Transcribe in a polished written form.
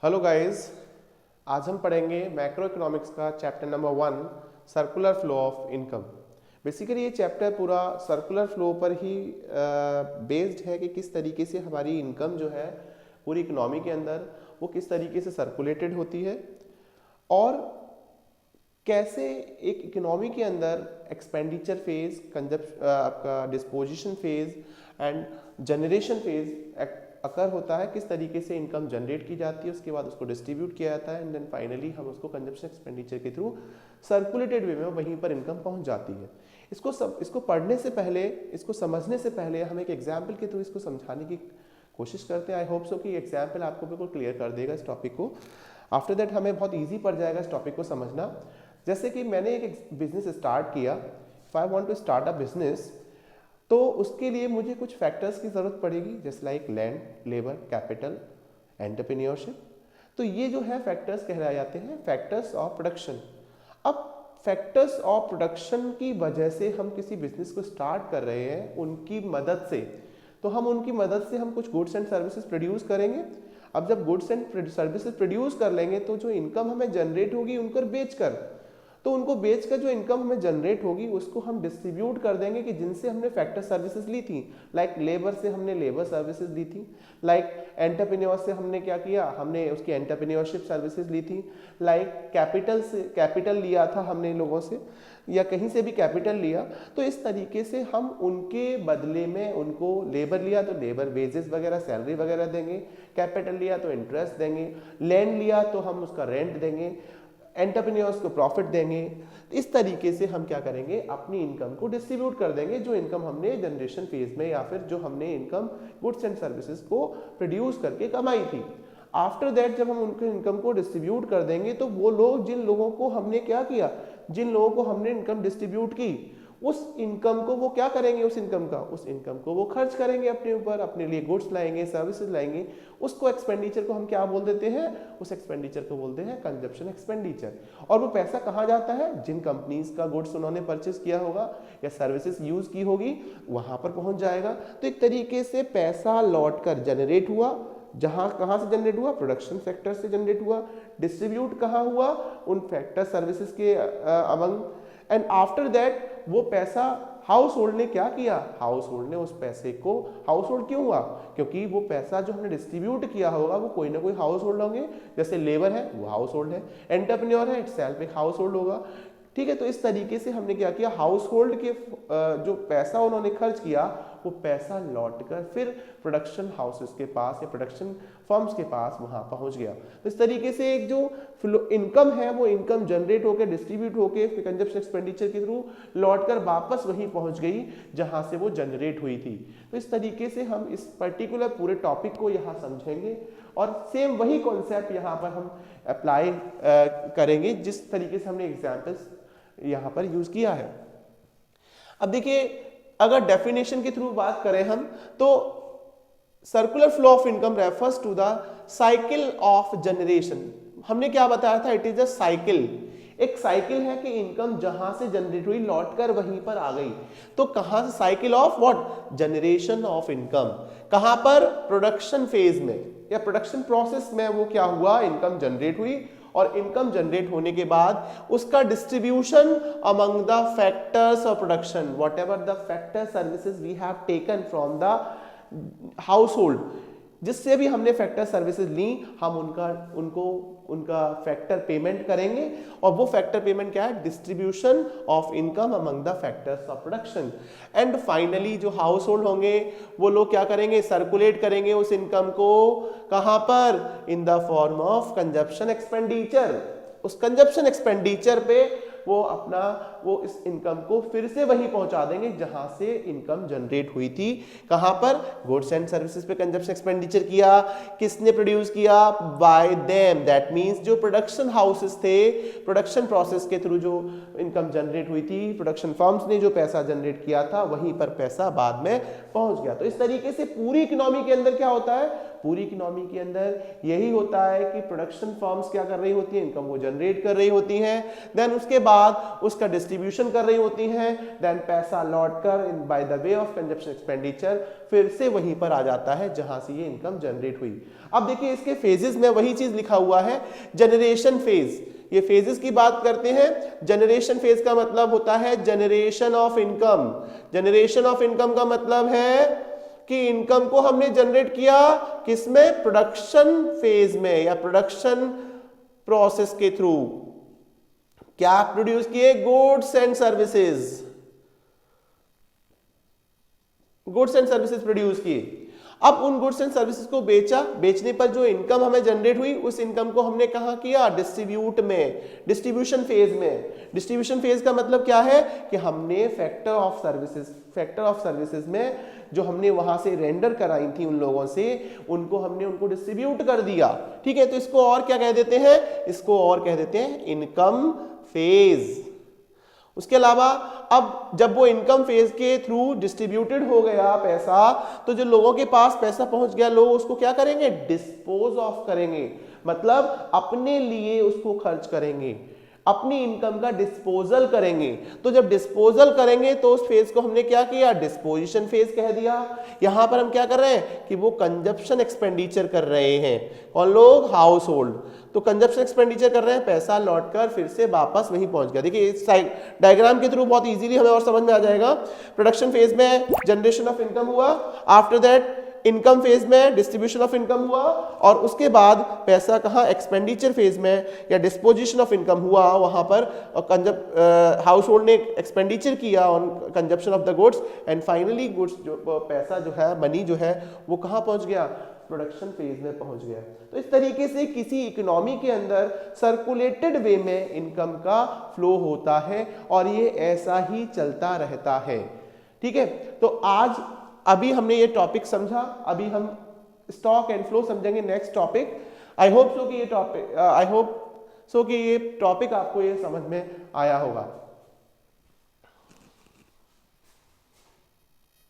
Hello guys, आज हम पढ़ेंगे मैक्रो इकोनॉमिक्स का chapter number 1 circular flow of income. Basically ये चैप्टर पूरा सर्कुलर फ्लो पर ही बेस्ड है कि किस तरीके से हमारी इनकम जो है पूरी इकोनॉमी के अंदर वो किस तरीके से सर्कुलेटेड होती है और कैसे एक इकोनॉमी के अंदर एक्सपेंडिचर फेज, आपका disposition phase and generation phase occur होता है, किस तरीके से इनकम जनरेट की जाती है, उसके बाद उसको डिस्ट्रीब्यूट किया जाता है एंड देन फाइनली हम उसको कंजप्शन एक्सपेंडिचर के थ्रू सर्कुलेटेड वे में वहीं पर इनकम पहुंच जाती है। इसको पढ़ने से पहले, इसको समझने से पहले हम एक एग्जाम्पल के थ्रू इसको समझाने की कोशिश करते हैं। आई होप सो कि एग्जाम्पल आपको बिल्कुल क्लियर कर देगा इस टॉपिक को। आफ्टर दैट हमें बहुत ईजी पड़ जाएगा इस टॉपिक को समझना। जैसे कि मैंने एक बिजनेस स्टार्ट किया, if I want to start a business, तो उसके लिए मुझे कुछ फैक्टर्स की जरूरत पड़ेगी, जैसे like land, labour, capital, entrepreneurship. तो ये जो है फैक्टर्स कहलाए जाते हैं फैक्टर्स ऑफ प्रोडक्शन। अब फैक्टर्स ऑफ प्रोडक्शन की वजह से हम किसी बिजनेस को स्टार्ट कर रहे हैं, उनकी मदद से, तो हम उनकी मदद से हम कुछ गुड्स एंड सर्विसेज प्रोड्यूस करेंगे। अब जब गुड्स एंड सर्विसेज प्रोड्यूस कर लेंगे तो जो इनकम हमें जनरेट होगी उनको बेचकर, तो उनको बेचकर जो इनकम हमें जनरेट होगी उसको हम डिस्ट्रीब्यूट कर देंगे कि जिनसे हमने फैक्टर सर्विसेज ली थी। लाइक लेबर से हमने लेबर सर्विसेज ली थी, लाइक एंटरप्रेन्योर से हमने क्या किया, हमने उसकी एंटरप्रेन्योरशिप सर्विसेज ली थी, लाइक कैपिटल से कैपिटल लिया था हमने लोगों से या कहीं से भी कैपिटल लिया। तो इस तरीके से हम उनके बदले में, उनको लेबर लिया तो लेबर वेजेस वगैरह, सैलरी वगैरह देंगे, कैपिटल लिया तो इंटरेस्ट देंगे, लैंड लिया तो हम उसका रेंट देंगे, एंटरप्रेन्योर्स को प्रॉफिट देंगे। इस तरीके से हम क्या करेंगे, अपनी इनकम को डिस्ट्रीब्यूट कर देंगे, जो इनकम हमने जनरेशन फेज में या फिर जो हमने इनकम गुड्स एंड सर्विसेज को प्रोड्यूस करके कमाई थी। आफ्टर दैट जब हम उनके इनकम को डिस्ट्रीब्यूट कर देंगे तो वो लोग, जिन लोगों को हमने क्या किया, जिन लोगों को हमने इनकम डिस्ट्रीब्यूट की, उस इनकम को वो क्या करेंगे, उस इनकम को वो खर्च करेंगे अपने ऊपर, अपने लिए गुड्स लाएंगे, सर्विसेज लाएंगे। उसको एक्सपेंडिचर को हम क्या बोल देते हैं, उस एक्सपेंडिचर को बोलते हैं कंजप्शन एक्सपेंडिचर। और वो पैसा कहाँ जाता है, जिन कंपनीज का गुड्स उन्होंने परचेस किया होगा या सर्विसेज यूज की होगी वहां पर पहुंच जाएगा। तो एक तरीके से पैसा लौट कर जनरेट हुआ, जहां कहां से जनरेट हुआ, प्रोडक्शन सेक्टर से जनरेट हुआ, डिस्ट्रीब्यूट कहां हुआ, उन फैक्टर सर्विसेज के अमंग, एंड आफ्टर दैट वो पैसा हाउस होल्ड ने क्या किया, हाउस होल्ड ने उस पैसे को, हाउस होल्ड क्यों हुआ, क्योंकि वो पैसा जो हमने डिस्ट्रीब्यूट किया होगा वो कोई ना कोई हाउस होल्ड होंगे। जैसे लेबर है वो हाउस होल्ड है, एंटरप्रेन्योर है इटसेल्फ एक हाउस होल्ड होगा। ठीक है, तो इस तरीके से हमने क्या किया, हाउस होल्ड के जो पैसा उन्होंने खर्च किया वो पैसा लौटकर फिर प्रोडक्शन हाउसेस के पास या प्रोडक्शन फर्म्स के पास वहां पहुंच गया। तो इस तरीके से एक जो इनकम है वो इनकम जनरेट होकर डिस्ट्रीब्यूट होकर कंजप्शन एक्सपेंडिचर के थ्रू लौटकर वापस वहीं पहुंच गई जहां से वो जनरेट हुई थी। तो इस तरीके से हम इस पर्टिकुलर पूरे टॉपिक को यहाँ समझेंगे और सेम वही कॉन्सेप्ट यहाँ पर हम अप्लाई करेंगे जिस तरीके से हमने एग्जाम्पल्स यहाँ पर यूज किया है। अब देखिए, अगर डेफिनेशन के थ्रू बात करें हम, तो circular flow of income refers to the cycle of generation. हमने क्या बताया था, इट इज अ साइकिल। एक साइकिल है कि इनकम जहां से जनरेट हुई लौटकर वहीं पर आ गई। तो कहां से, cycle of what, generation of income. कहां पर, प्रोडक्शन फेज में या प्रोडक्शन प्रोसेस में वो क्या हुआ, इनकम जनरेट हुई, और इनकम जनरेट होने के बाद उसका distribution among the factors of production, whatever the factor services we have taken from the household, जिससे भी हमने फैक्टर सर्विसेज ली, हम उनका फैक्टर पेमेंट करेंगे। और वो फैक्टर पेमेंट क्या है, distribution of income among the factors of production. And finally जो हाउस होल्ड होंगे वो लोग क्या करेंगे, सर्कुलेट करेंगे उस इनकम को, कहां पर, in the form of consumption expenditure. उस कंजप्शन एक्सपेंडिचर पे वो इस इनकम को फिर से वहीं पहुंचा देंगे जहां से इनकम जनरेट हुई थी। कहां पर, गुड्स एंड सर्विसेज पे कंजप्शन एक्सपेंडिचर किया, किसने प्रोड्यूस किया, बाय देम, दैट मींस जो प्रोडक्शन हाउसेस थे, प्रोडक्शन प्रोसेस के थ्रू जो इनकम जनरेट हुई थी, प्रोडक्शन फर्म्स ने जो पैसा जनरेट किया था वहीं पर पैसा बाद में पहुंच गया। तो इस तरीके से पूरी इकोनॉमी के अंदर क्या होता है, पूरी इकोनॉमी के अंदर यही होता है कि प्रोडक्शन फर्म्स क्या कर रही होती हैं, इनकम को जनरेट कर रही होती हैं, देन उसके बाद उसका डिस्ट्रीब्यूशन कर रही होती हैं, देन पैसा लौट कर by the way of consumption expenditure फिर से वहीं पर आ जाता है जहां से ये इनकम जनरेट हुई। अब देखिए इसके फेजेस में वही चीज लिखा हुआ है, जनरेशन फेज। ये फेजेस की बात करते हैं। जनरेशन फेज का मतलब होता है generation of income. Generation of income का मतलब है कि इनकम को हमने जनरेट किया किसमें, प्रोडक्शन फेज में या प्रोडक्शन प्रोसेस के थ्रू। क्या प्रोड्यूस किए, goods and services, goods and services produce किए। अब उन गुड्स एंड सर्विसेज को बेचा, बेचने पर जो इनकम हमें जनरेट हुई उस इनकम को हमने कहां किया, डिस्ट्रीब्यूट में, डिस्ट्रीब्यूशन फेज में। डिस्ट्रीब्यूशन फेज का मतलब क्या है कि हमने फैक्टर ऑफ सर्विसेज में जो हमने वहां से रेंडर कराई थी उन लोगों से, हमने उनको डिस्ट्रीब्यूट कर दिया। ठीक है, तो इसको और क्या कह देते हैं, इसको और कह देते हैं इनकम फेज। उसके अलावा अब जब वो इनकम फेज के थ्रू डिस्ट्रीब्यूटेड हो गया पैसा, तो जो लोगों के पास पैसा पहुंच गया, लोग उसको क्या करेंगे, डिस्पोज ऑफ करेंगे, मतलब अपने लिए उसको खर्च करेंगे, अपनी इनकम का डिस्पोजल करेंगे। तो जब डिस्पोजल करेंगे तो उस फेज को हमने क्या किया, डिस्पोजिशन फेज कह दिया। यहां पर हम क्या कर रहे हैं कि वो कंजप्शन एक्सपेंडिचर कर रहे हैं, कौन लोग, हाउस होल्ड। तो कंजप्शन एक्सपेंडिचर कर रहे हैं, पैसा लौटकर फिर से वापस वहीं पहुंच गया। देखिए इस डायग्राम के थ्रू बहुत इजीली हमें और समझ में आ जाएगा। प्रोडक्शन फेज में जनरेशन ऑफ इनकम हुआ, आफ्टर दैट इनकम फेज में डिस्ट्रीब्यूशन ऑफ इनकम हुआ, और उसके बाद पैसा कहां, एक्सपेंडिचर फेज में या डिस्पोजिशन ऑफ इनकम हुआ, वहां पर हाउस होल्ड ने एक्सपेंडिचर किया on consumption of the goods, and finally goods जो पैसा जो है, मनी जो है, वो कहां पहुंच गया, प्रोडक्शन फेज में पहुंच गया। तो इस तरीके से किसी इकोनॉमी के अंदर सर्कुलेटेड वे में इनकम का फ्लो होता है और ये ऐसा ही चलता रहता है। ठीक है, तो आज अभी हमने ये टॉपिक समझा, अभी हम स्टॉक एंड फ्लो समझेंगे next topic. I hope so कि ये टॉपिक आपको ये समझ में आया होगा।